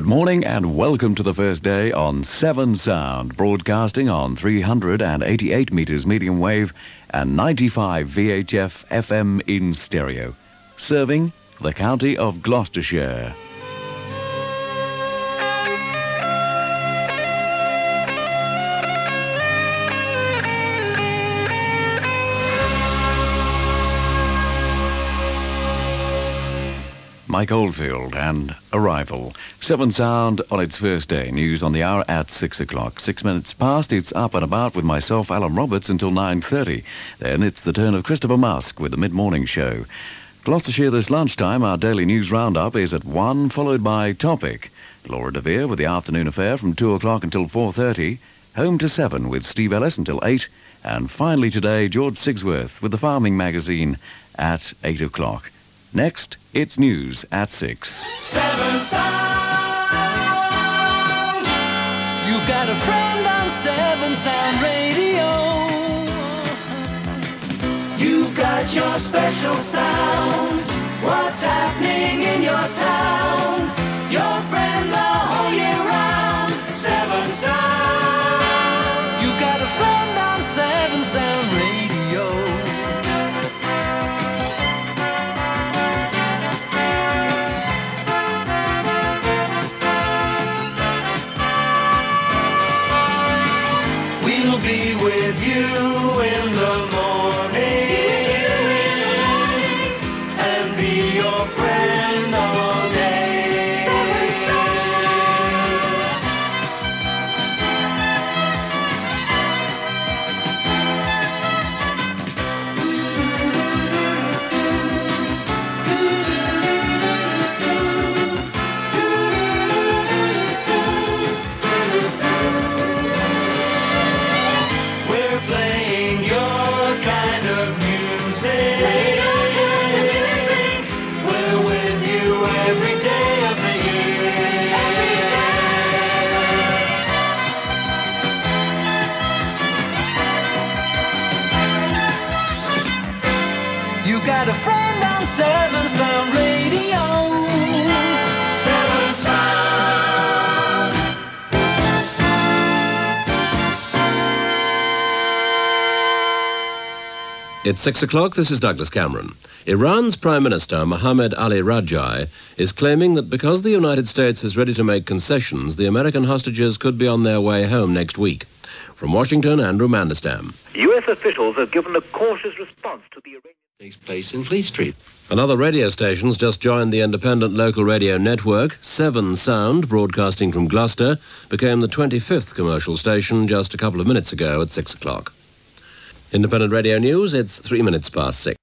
Good morning and welcome to the first day on Severn Sound, broadcasting on 388 metres medium wave and 95 VHF FM in stereo, serving the county of Gloucestershire. Mike Oldfield and Arrival. Severn Sound on its first day. News on the hour at 6 o'clock. 6 minutes past, it's Up and About with myself, Alan Roberts, until 9:30. Then it's the turn of Christopher Musk with the mid-morning show. Gloucestershire this lunchtime, our daily news roundup is at 1, followed by Topic. Laura De Vere with the afternoon affair from 2 o'clock until 4:30. Home to 7 with Steve Ellis until 8. And finally today, George Sigsworth with the Farming Magazine at 8 o'clock. Next, it's news at 6. Severn Sound. You've got a friend on Severn Sound Radio. You've got your special sound. What's happening in your town? Your friend the whole year round. Severn Sound. You've got a friend on Severn Sound Radio. We'll be with you in the morning and be your friend all day. We're playing your kind of music. We're with you every day of the year. You got a friend on Severn Sound Radio. Severn Sound. It's 6 o'clock. This is Douglas Cameron. Iran's Prime Minister Mohammed Ali Rajai is claiming that because the United States is ready to make concessions, the American hostages could be on their way home next week. From Washington, Andrew Mandelstam. U.S. officials have given a cautious response to the Iranian... Takes place in Fleet Street. And other radio stations just joined the independent local radio network. Severn Sound, broadcasting from Gloucester, became the 25th commercial station just a couple of minutes ago at 6 o'clock. Independent Radio News, it's 3 minutes past 6.